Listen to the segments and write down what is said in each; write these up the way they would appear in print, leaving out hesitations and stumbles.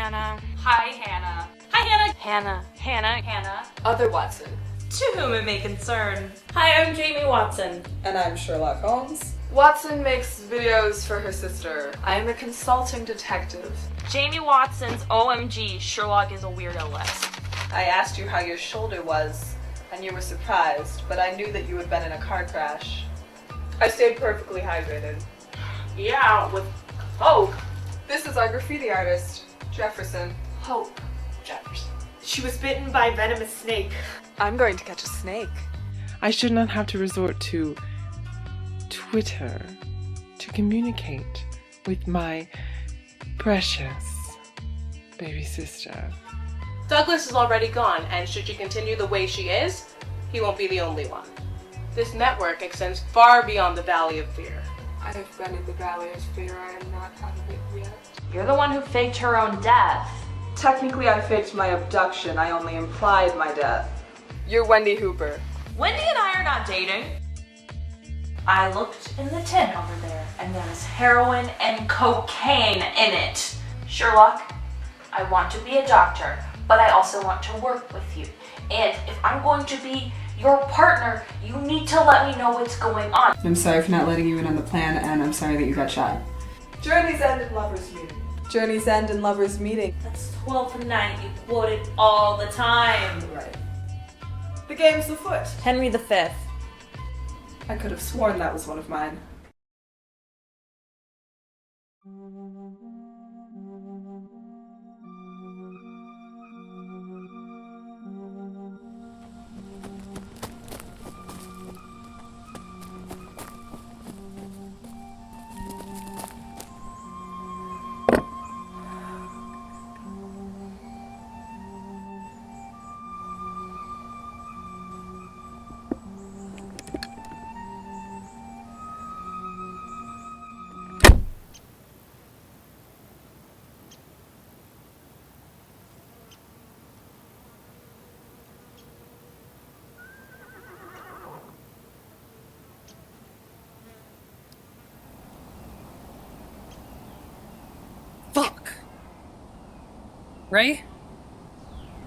Hannah. Hi, Hannah. Hi, Hannah. Hannah. Hannah. Hannah. Other Watson. To whom it may concern. Hi, I'm Jamie Watson. And I'm Sherlock Holmes. Watson makes videos for her sister. I am a consulting detective. Jamie Watson's OMG, Sherlock is a weirdo list. I asked you how your shoulder was, and you were surprised, but I knew that you had been in a car crash. I stayed perfectly hydrated. Yeah, with Coke. This is our graffiti artist, Jefferson. Hope Jefferson. She was bitten by a venomous snake. I'm going to catch a snake. I should not have to resort to Twitter to communicate with my precious baby sister. Douglas is already gone, and should she continue the way she is, he won't be the only one. This network extends far beyond the Valley of Fear. I have been in the Valley of Fear. I am not out of it yet. You're the one who faked her own death. Technically, I faked my abduction. I only implied my death. You're Wendy Hooper. Wendy and I are not dating. I looked in the tin over there, and there is heroin and cocaine in it. Sherlock, I want to be a doctor, but I also want to work with you. And if I'm going to be your partner, you need to let me know what's going on. I'm sorry for not letting you in on the plan, and I'm sorry that you got shot. Journeys end in lovers' meeting. Journeys end in lovers' meeting. That's 12th night. You quote it all the time. Right. The game's afoot. Henry V. I could have sworn that was one of mine. Fuck! Ray?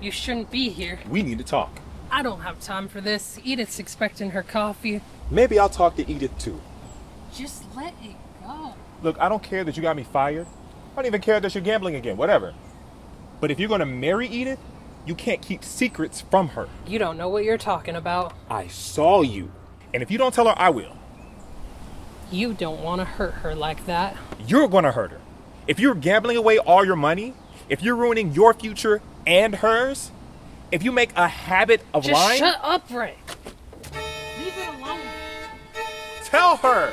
You shouldn't be here. We need to talk. I don't have time for this. Edith's expecting her coffee. Maybe I'll talk to Edith too. Just let it go. Look, I don't care that you got me fired. I don't even care that you're gambling again, whatever. But if you're gonna marry Edith, you can't keep secrets from her. You don't know what you're talking about. I saw you. And if you don't tell her, I will. You don't want to hurt her like that. You're gonna hurt her. If you're gambling away all your money, if you're ruining your future and hers, if you make a habit of lying... Just shut up, Ray. Leave it alone. Tell her!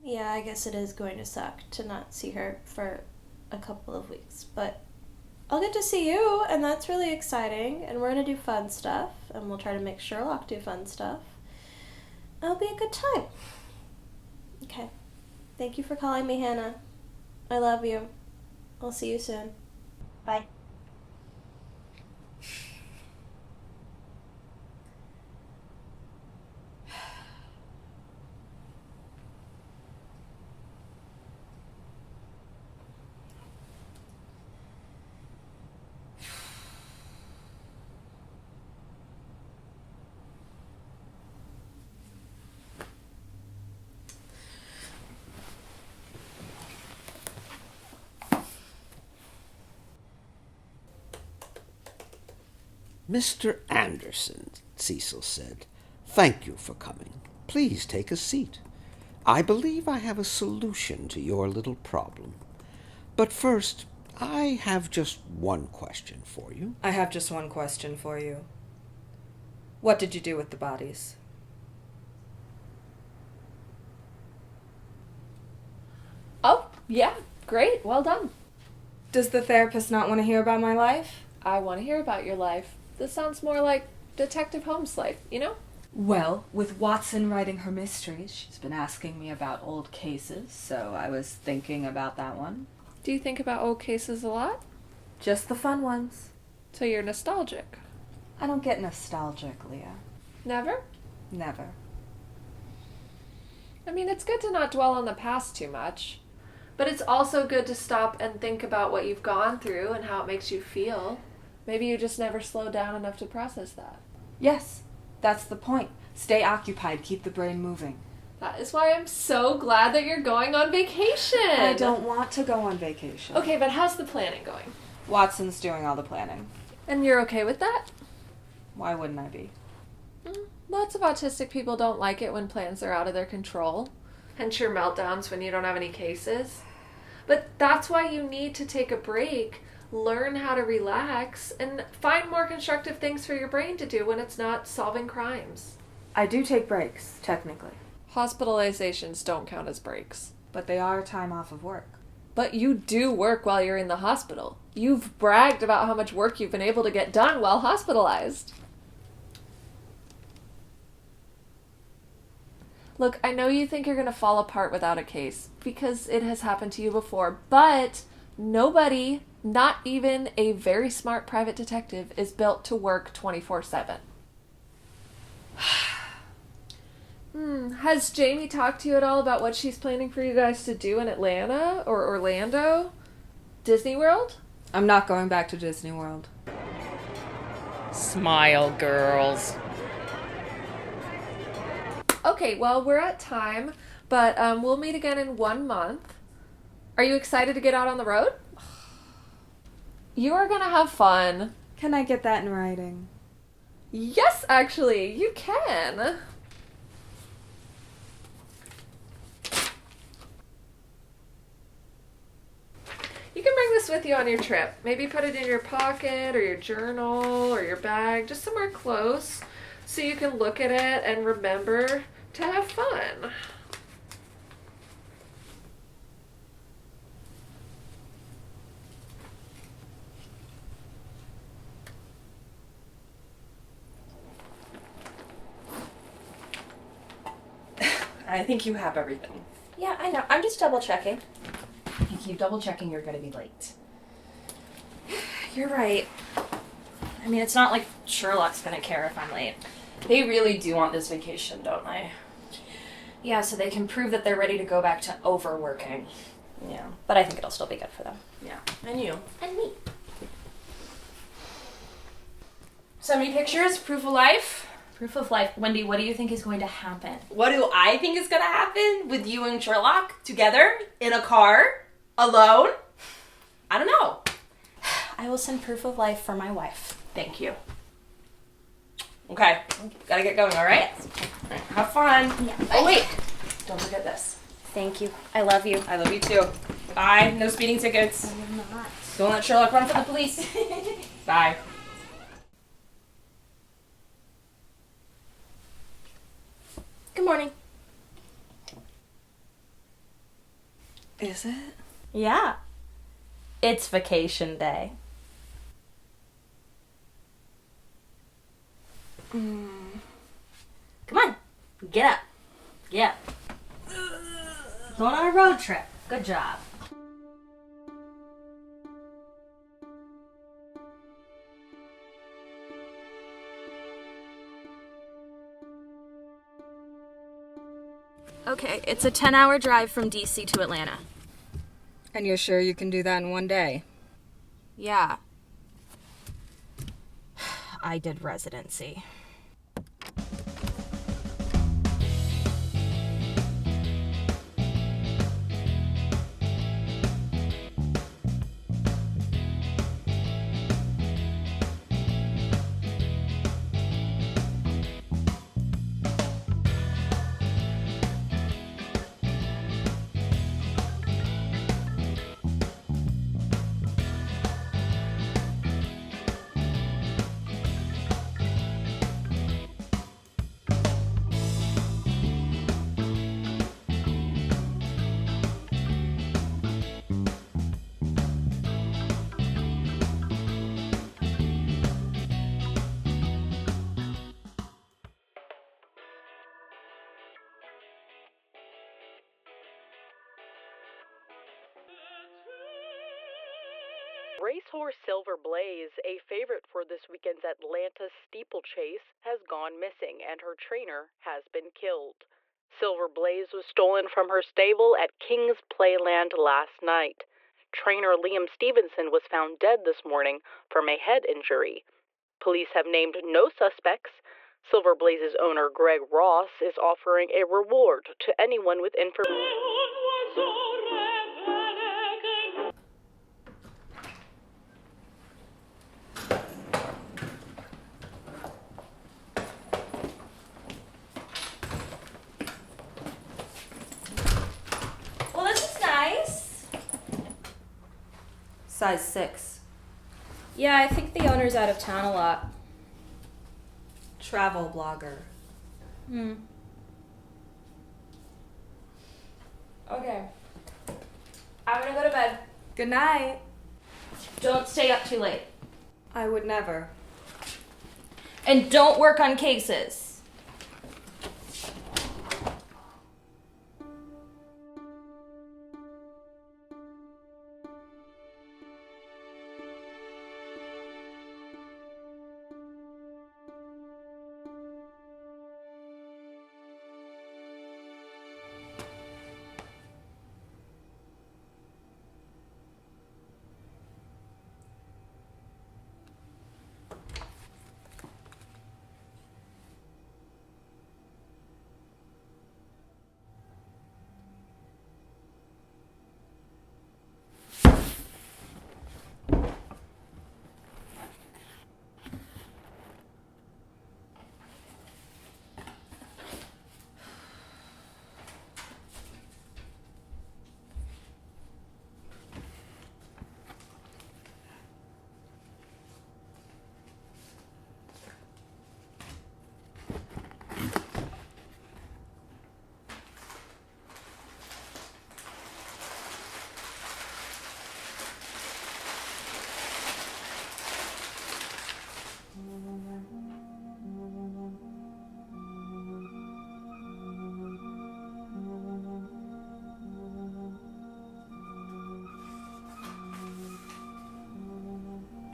Yeah, I guess it is going to suck to not see her for a couple of weeks, but I'll get to see you, and that's really exciting, and we're going to do fun stuff, and we'll try to make Sherlock do fun stuff. It'll be a good time. Okay. Thank you for calling me, Hannah. I love you. I'll see you soon. Bye. Mr. Anderson, Cecil said, thank you for coming. Please take a seat. I believe I have a solution to your little problem. But first, I have just one question for you. I have just one question for you. What did you do with the bodies? Oh, yeah. Great. Well done. Does the therapist not want to hear about my life? I want to hear about your life. This sounds more like Detective Holmes' life, you know? Well, with Watson writing her mysteries, she's been asking me about old cases, so I was thinking about that one. Do you think about old cases a lot? Just the fun ones. So you're nostalgic? I don't get nostalgic, Leah. Never? Never. I mean, it's good to not dwell on the past too much. But it's also good to stop and think about what you've gone through and how it makes you feel. Maybe you just never slow down enough to process that. Yes, that's the point. Stay occupied, keep the brain moving. That is why I'm so glad that you're going on vacation. I don't want to go on vacation. Okay, but how's the planning going? Watson's doing all the planning. And you're okay with that? Why wouldn't I be? Lots of autistic people don't like it when plans are out of their control. Hence your meltdowns when you don't have any cases. But that's why you need to take a break, learn how to relax, and find more constructive things for your brain to do when it's not solving crimes. I do take breaks, technically. Hospitalizations don't count as breaks. But they are time off of work. But you do work while you're in the hospital. You've bragged about how much work you've been able to get done while hospitalized. Look, I know you think you're going to fall apart without a case, because it has happened to you before, but nobody, not even a very smart private detective, is built to work 24/7. Has Jamie talked to you at all about what she's planning for you guys to do in Atlanta or Orlando? Disney World? I'm not going back to Disney World. Smile, girls. Okay, well, we're at time, but we'll meet again in 1 month. Are you excited to get out on the road? You are going to have fun. Can I get that in writing? Yes, actually, you can. You can bring this with you on your trip. Maybe put it in your pocket or your journal or your bag, just somewhere close, so you can look at it and remember to have fun. I think you have everything. Yeah, I know. I'm just double checking. If you keep double checking, you're going to be late. You're right. I mean, it's not like Sherlock's gonna care if I'm late. They really do want this vacation, don't they? Yeah, so they can prove that they're ready to go back to overworking. Yeah. But I think it'll still be good for them. Yeah. And you. And me. Send me pictures, proof of life. Proof of life. Wendy, what do you think is going to happen? What do I think is going to happen with you and Sherlock together in a car, alone? I don't know. I will send proof of life for my wife. Thank you. Okay, gotta get going, all right? All right, have fun. Yeah. Oh, wait. Don't forget this. Thank you. I love you. I love you too. Bye. No speeding tickets. I'm not. Don't let Sherlock run for the police. Bye. Good morning. Is it? Yeah. It's vacation day. Come on. Get up. Get up. Going on a road trip. Good job. Okay, it's a 10-hour drive from DC to Atlanta. And you're sure you can do that in one day? Yeah. I did residency. Racehorse Silver Blaze, a favorite for this weekend's Atlanta steeplechase, has gone missing and her trainer has been killed. Silver Blaze was stolen from her stable at King's Playland last night. Trainer Liam Stevenson was found dead this morning from a head injury. Police have named no suspects. Silver Blaze's owner, Greg Ross, is offering a reward to anyone with information. Well, this is nice. Size 6. Yeah, I think the owner's out of town a lot. Travel blogger. Okay. I'm gonna go to bed. Good night. Don't stay up too late. I would never. And don't work on cases.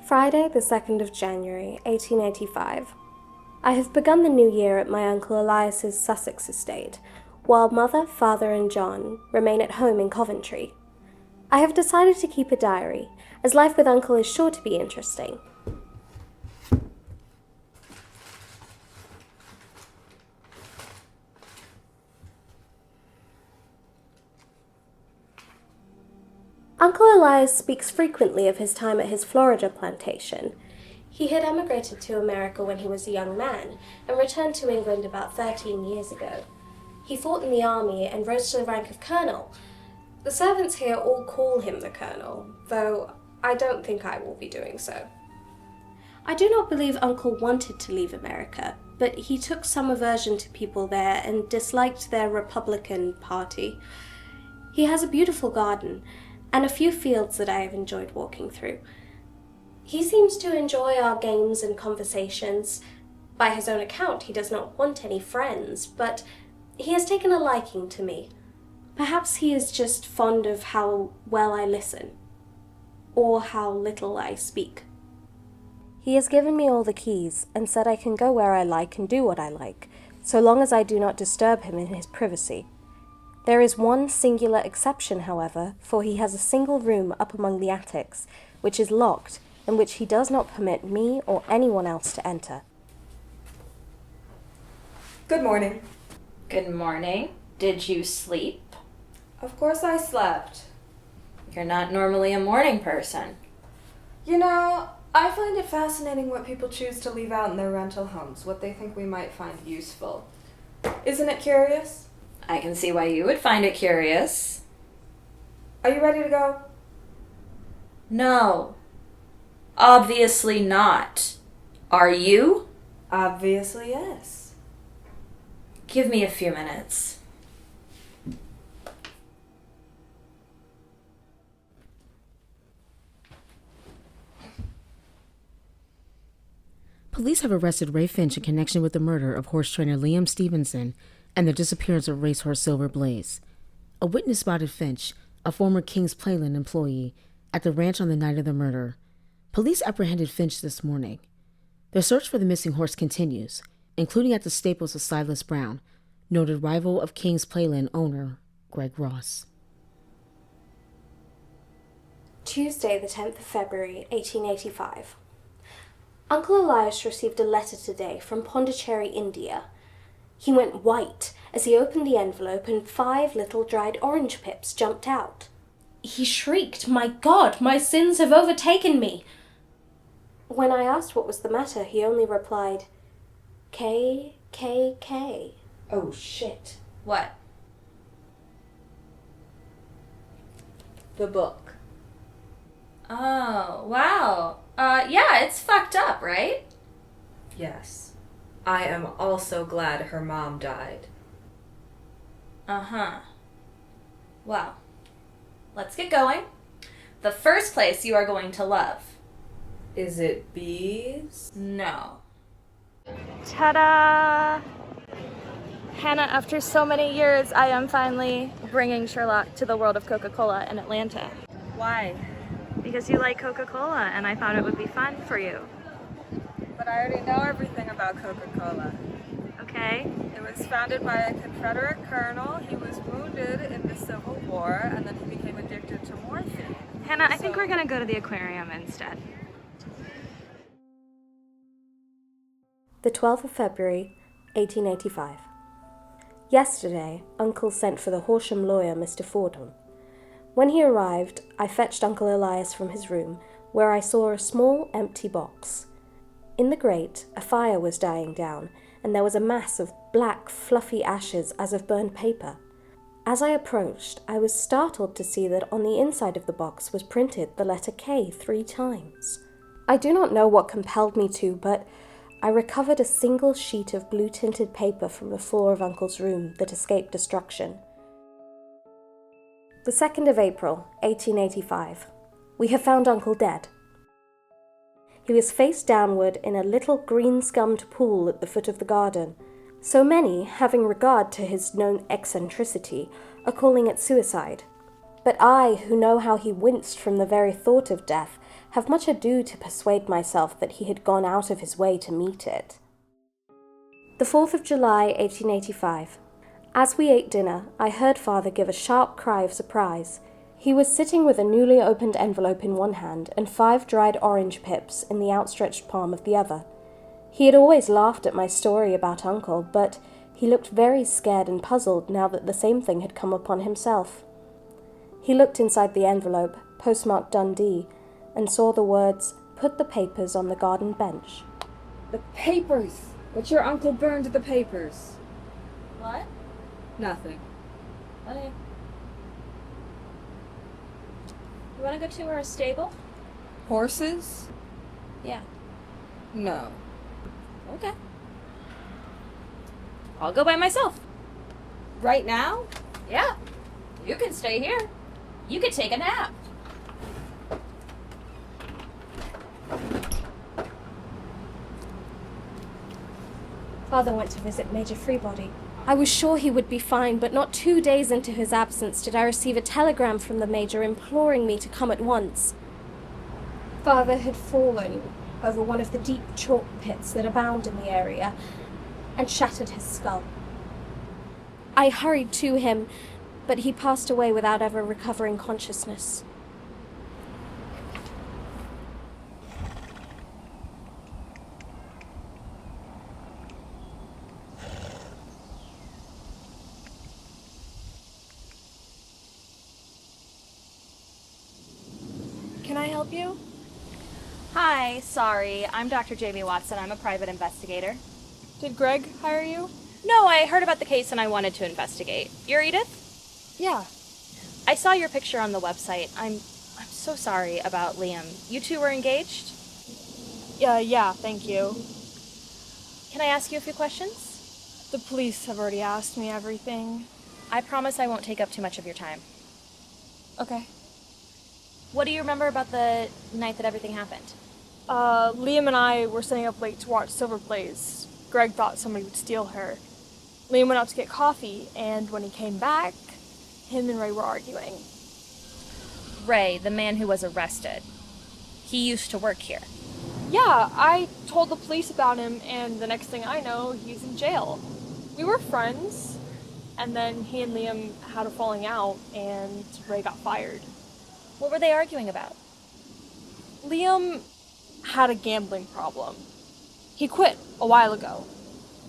Friday, the 2nd of January, 1885. I have begun the new year at my Uncle Elias's Sussex estate, while Mother, Father, and John remain at home in Coventry. I have decided to keep a diary, as life with Uncle is sure to be interesting. Uncle Elias speaks frequently of his time at his Florida plantation. He had emigrated to America when he was a young man and returned to England about 13 years ago. He fought in the army and rose to the rank of colonel. The servants here all call him the colonel, though I don't think I will be doing so. I do not believe Uncle wanted to leave America, but he took some aversion to people there and disliked their Republican Party. He has a beautiful garden and a few fields that I have enjoyed walking through. He seems to enjoy our games and conversations. By his own account, he does not want any friends, but he has taken a liking to me. Perhaps he is just fond of how well I listen, or how little I speak. He has given me all the keys and said I can go where I like and do what I like, so long as I do not disturb him in his privacy. There is one singular exception, however, for he has a single room up among the attics, which is locked, and which he does not permit me or anyone else to enter. Good morning. Good morning. Did you sleep? Of course I slept. You're not normally a morning person. You know, I find it fascinating what people choose to leave out in their rental homes, what they think we might find useful. Isn't it curious? I can see why you would find it curious. Are you ready to go? No. Obviously not. Are you? Obviously, yes. Give me a few minutes. Police have arrested Ray Finch in connection with the murder of horse trainer Liam Stevenson and the disappearance of racehorse Silver Blaze. A witness spotted Finch, a former King's Playland employee, at the ranch on the night of the murder. Police apprehended Finch this morning. Their search for the missing horse continues, including at the stables of Silas Brown, noted rival of King's Playland owner Greg Ross. Tuesday, the 10th of February, 1885. Uncle Elias received a letter today from Pondicherry, India. He went white as he opened the envelope and 5 little dried orange pips jumped out. He shrieked, "My God, my sins have overtaken me!" When I asked what was the matter, he only replied, "K, K, K." Oh, shit. What? The book. Oh, wow. Yeah, it's fucked up, right? Yes. I am also glad her mom died. Uh-huh. Well, let's get going. The first place you are going to love. Is it bees? No. Ta-da! Hannah, after so many years, I am finally bringing Sherlock to the world of Coca-Cola in Atlanta. Why? Because you like Coca-Cola, and I thought it would be fun for you. But I already know everything about Coca-Cola. Okay? It was founded by a Confederate colonel. He was wounded in the Civil War, and then he became addicted to morphine. Hannah, I think we're gonna go to the aquarium instead. The 12th of February, 1885. Yesterday, Uncle sent for the Horsham lawyer, Mr. Fordham. When he arrived, I fetched Uncle Elias from his room, where I saw a small, empty box. In the grate, a fire was dying down, and there was a mass of black, fluffy ashes as of burned paper. As I approached, I was startled to see that on the inside of the box was printed the letter K 3 times. I do not know what compelled me to, but I recovered a single sheet of blue-tinted paper from the floor of Uncle's room that escaped destruction. The 2nd of April, 1885. We have found Uncle dead. He was face downward in a little green-scummed pool at the foot of the garden. So many, having regard to his known eccentricity, are calling it suicide. But I, who know how he winced from the very thought of death, have much ado to persuade myself that he had gone out of his way to meet it. The 4th of July, 1885. As we ate dinner, I heard Father give a sharp cry of surprise. He was sitting with a newly opened envelope in one hand and 5 dried orange pips in the outstretched palm of the other. He had always laughed at my story about Uncle, but he looked very scared and puzzled now that the same thing had come upon himself. He looked inside the envelope, postmarked Dundee, and saw the words, "Put the papers on the garden bench." The papers! But your uncle burned the papers. What? Nothing. Okay. You want to go to our stable? Horses? Yeah. No. Okay. I'll go by myself. Right now? Yeah. You can stay here. You can take a nap. Father went to visit Major Freebody. I was sure he would be fine, but not 2 days into his absence did I receive a telegram from the Major imploring me to come at once. Father had fallen over one of the deep chalk pits that abound in the area and shattered his skull. I hurried to him, but he passed away without ever recovering consciousness. Can I help you? Hi, sorry. I'm Dr. Jamie Watson. I'm a private investigator. Did Greg hire you? No, I heard about the case and I wanted to investigate. You're Edith? Yeah. I saw your picture on the website. I'm so sorry about Liam. You two were engaged? Yeah, thank you. Can I ask you a few questions? The police have already asked me everything. I promise I won't take up too much of your time. Okay. What do you remember about the night that everything happened? Liam and I were staying up late to watch Silver Blaze. Greg thought somebody would steal her. Liam went out to get coffee, and when he came back, him and Ray were arguing. Ray, the man who was arrested. He used to work here. Yeah, I told the police about him, and the next thing I know, he's in jail. We were friends, and then he and Liam had a falling out, and Ray got fired. What were they arguing about? Liam had a gambling problem. He quit a while ago,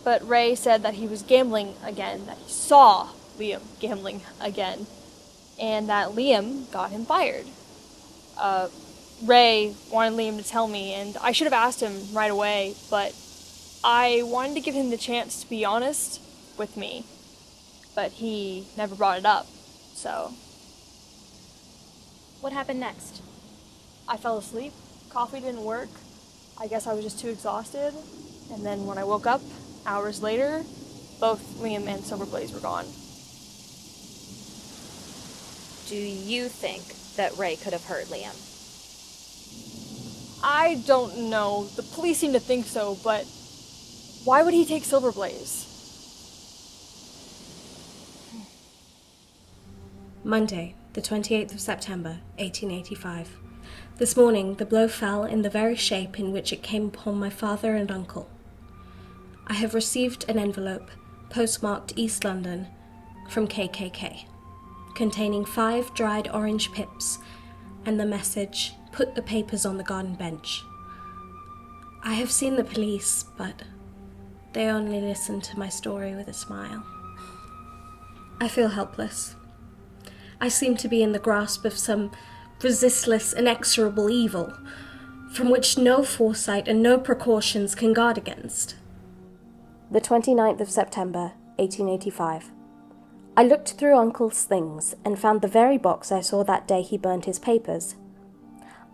but Ray said that he was gambling again, that he saw Liam gambling again, and that Liam got him fired. Ray wanted Liam to tell me, and I should have asked him right away, but I wanted to give him the chance to be honest with me, but he never brought it up, so... What happened next? I fell asleep. Coffee didn't work. I guess I was just too exhausted, and then when I woke up, hours later, both Liam and Silver Blaze were gone. Do you think that Ray could have hurt Liam? I don't know. The police seem to think so, but why would he take Silver Blaze? Monday, the 28th of September, 1885. This morning, the blow fell in the very shape in which it came upon my father and uncle. I have received an envelope, postmarked East London, from KKK, containing 5 dried orange pips, and the message, "Put the papers on the garden bench." I have seen the police, but they only listen to my story with a smile. I feel helpless. I seem to be in the grasp of some resistless, inexorable evil, from which no foresight and no precautions can guard against. The 29th of September, 1885. I looked through Uncle's things and found the very box I saw that day he burned his papers.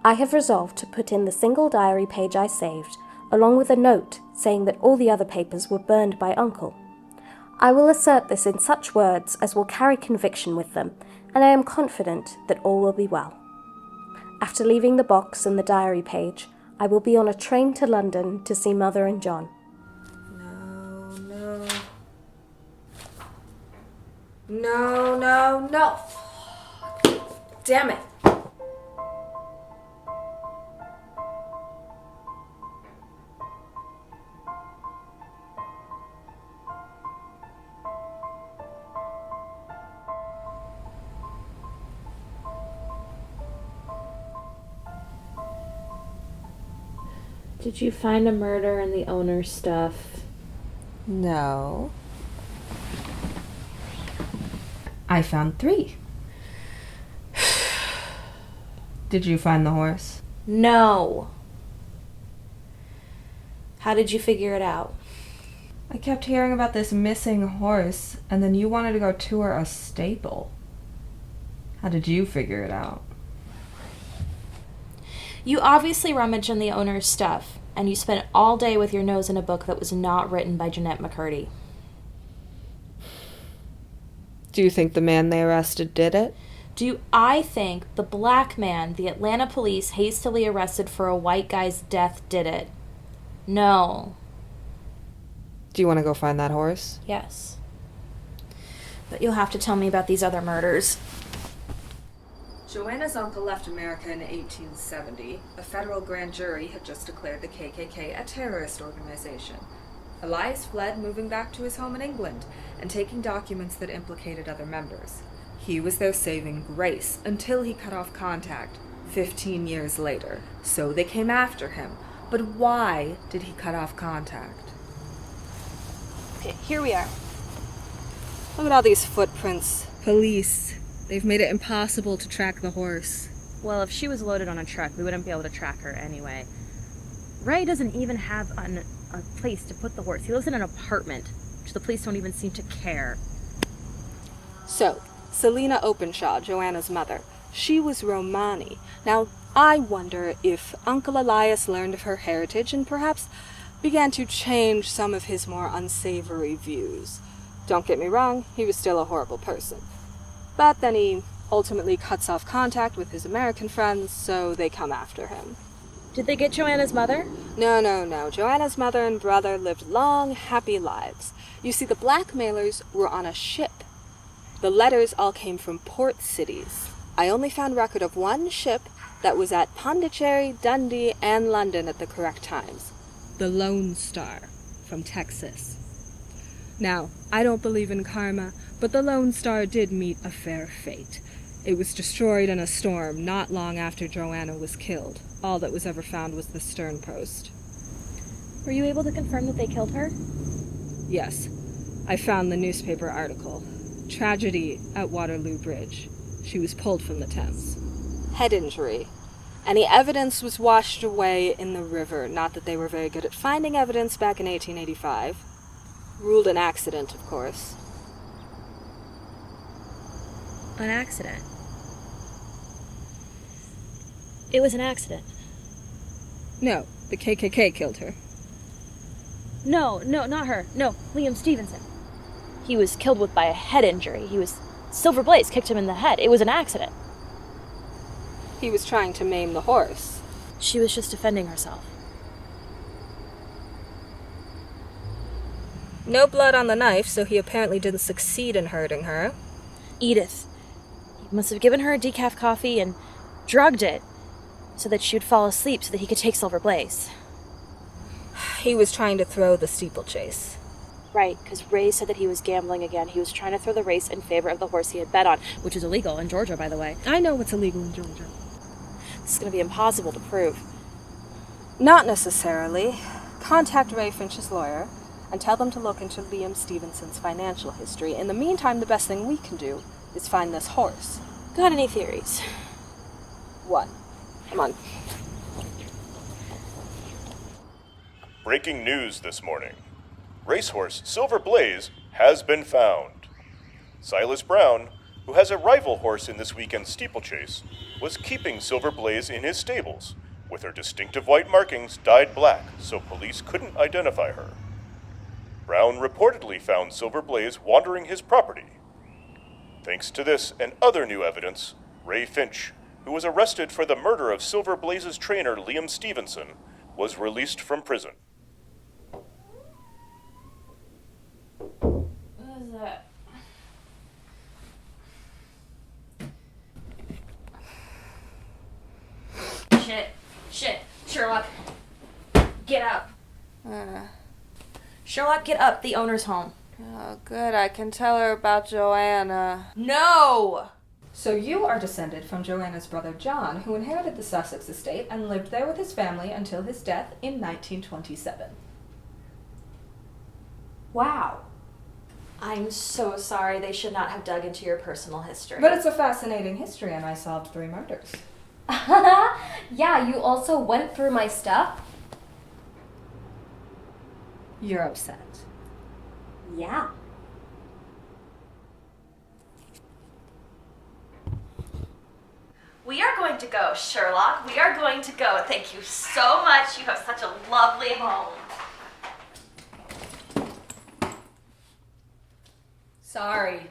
I have resolved to put in the single diary page I saved, along with a note saying that all the other papers were burned by Uncle. I will assert this in such words as will carry conviction with them, and I am confident that all will be well. After leaving the box and the diary page, I will be on a train to London to see Mother and John. No. Damn it. Did you find a murder in the owner's stuff? No. I found 3. Did you find the horse? No. How did you figure it out? I kept hearing about this missing horse, and then you wanted to go tour a stable. How did you figure it out? You obviously rummaged in the owner's stuff, and you spent all day with your nose in a book that was not written by Jeanette McCurdy. Do you think the man they arrested did it? I think the black man the Atlanta police hastily arrested for a white guy's death did it? No. Do you want to go find that horse? Yes. But you'll have to tell me about these other murders. Joanna's uncle left America in 1870. A federal grand jury had just declared the KKK a terrorist organization. Elias fled, moving back to his home in England and taking documents that implicated other members. He was their saving grace until he cut off contact 15 years later. So they came after him. But why did he cut off contact? Okay, here we are. Look at all these footprints. Police. They've made it impossible to track the horse. Well, if she was loaded on a truck, we wouldn't be able to track her anyway. Ray doesn't even have a place to put the horse. He lives in an apartment, which the police don't even seem to care. So, Selina Openshaw, Joanna's mother, she was Romani. Now, I wonder if Uncle Elias learned of her heritage and perhaps began to change some of his more unsavory views. Don't get me wrong, he was still a horrible person. But then he ultimately cuts off contact with his American friends, so they come after him. Did they get Joanna's mother? No. Joanna's mother and brother lived long, happy lives. You see, the blackmailers were on a ship. The letters all came from port cities. I only found record of one ship that was at Pondicherry, Dundee, and London at the correct times. The Lone Star from Texas. Now, I don't believe in karma, but the Lone Star did meet a fair fate. It was destroyed in a storm not long after Joanna was killed. All that was ever found was the stern post. Were you able to confirm that they killed her? Yes, I found the newspaper article. Tragedy at Waterloo Bridge. She was pulled from the Thames. Head injury. Any evidence was washed away in the river. Not that they were very good at finding evidence back in 1885. Ruled an accident, of course. An accident? It was an accident. No, the KKK killed her. No, not her. No, Liam Stevenson. He was killed by a head injury. Silver Blaze kicked him in the head. It was an accident. He was trying to maim the horse. She was just defending herself. No blood on the knife, so he apparently didn't succeed in hurting her. Edith. He must have given her a decaf coffee and drugged it so that she would fall asleep so that he could take Silver Blaze. He was trying to throw the steeplechase. Right, because Ray said that he was gambling again. He was trying to throw the race in favor of the horse he had bet on, which is illegal in Georgia, by the way. I know what's illegal in Georgia. This is going to be impossible to prove. Not necessarily. Contact Ray Finch's lawyer and tell them to look into Liam Stevenson's financial history. In the meantime, the best thing we can do is find this horse. Got any theories? One. Come on. Breaking news this morning. Racehorse Silver Blaze has been found. Silas Brown, who has a rival horse in this weekend's steeplechase, was keeping Silver Blaze in his stables, with her distinctive white markings dyed black so police couldn't identify her. Brown reportedly found Silver Blaze wandering his property. Thanks to this and other new evidence, Ray Finch, who was arrested for the murder of Silver Blaze's trainer Liam Stevenson, was released from prison. What is that? Shit. Sherlock, get up. Sherlock, get up. The owner's home. Oh, good. I can tell her about Joanna. No! So you are descended from Joanna's brother John, who inherited the Sussex estate and lived there with his family until his death in 1927. Wow. I'm so sorry. They should not have dug into your personal history. But it's a fascinating history, and I solved 3 murders. Yeah, you also went through my stuff? You're upset. Yeah. We are going to go, Sherlock. We are going to go. Thank you so much. You have such a lovely home. Sorry.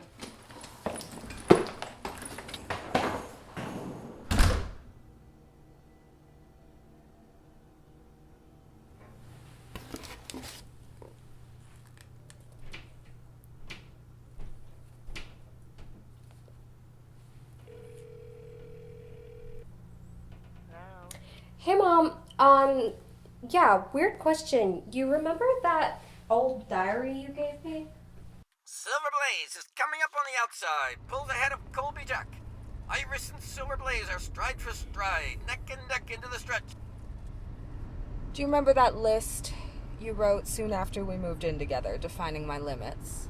Hey, Mom. Yeah, weird question. You remember that old diary you gave me? Silver Blaze is coming up on the outside. Pulls ahead of Colby Duck. Iris and Silver Blaze are stride for stride, neck and neck into the stretch. Do you remember that list you wrote soon after we moved in together, defining my limits?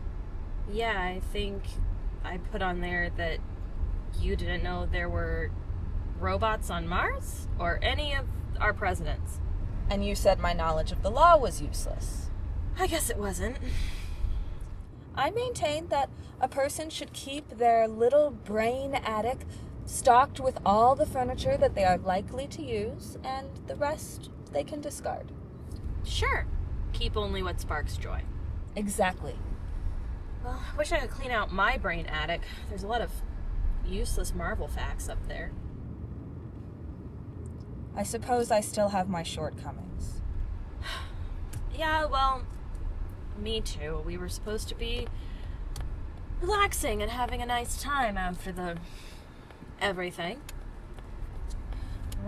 Yeah, I think I put on there that you didn't know there were robots on Mars or any of our presidents. And you said my knowledge of the law was useless. I guess it wasn't. I maintain that a person should keep their little brain attic stocked with all the furniture that they are likely to use, and the rest they can discard. Sure. Keep only what sparks joy. Exactly. Well, I wish I could clean out my brain attic. There's a lot of useless Marvel facts up there. I suppose I still have my shortcomings. Yeah, well, me too. We were supposed to be relaxing and having a nice time after the everything.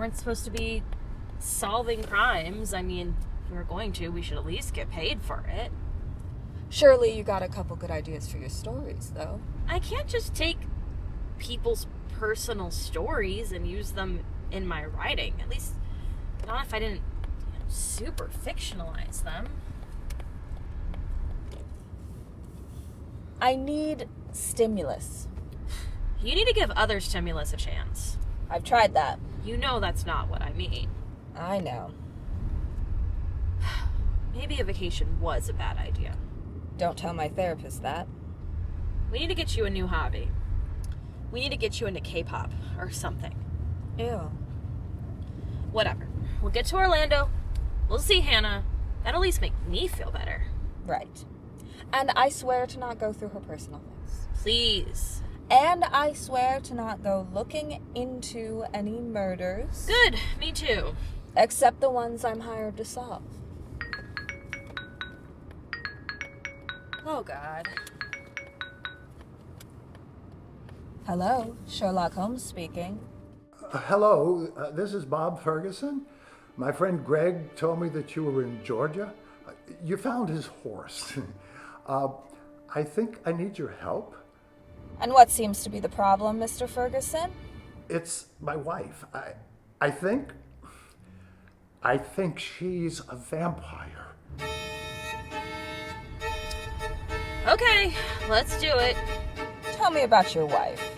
weren't supposed to be solving crimes. I mean, if we were going to, we should at least get paid for it. Surely you got a couple good ideas for your stories, though. I can't just take people's personal stories and use them in my writing. At least, not if I didn't super fictionalize them. I need stimulus. You need to give other stimulus a chance. I've tried that. You know that's not what I mean. I know. Maybe a vacation was a bad idea. Don't tell my therapist that. We need to get you a new hobby. We need to get you into K-pop or something. Ew. Whatever. We'll get to Orlando. We'll see Hannah. That'll at least make me feel better. Right. And I swear to not go through her personal things. Please. And I swear to not go looking into any murders. Good. Me too. Except the ones I'm hired to solve. Oh, God. Hello, Sherlock Holmes speaking. Hello, this is Bob Ferguson. My friend Greg told me that you were in Georgia. You found his horse. I think I need your help. And what seems to be the problem, Mr. Ferguson? It's my wife. I think she's a vampire. Okay, let's do it. Tell me about your wife.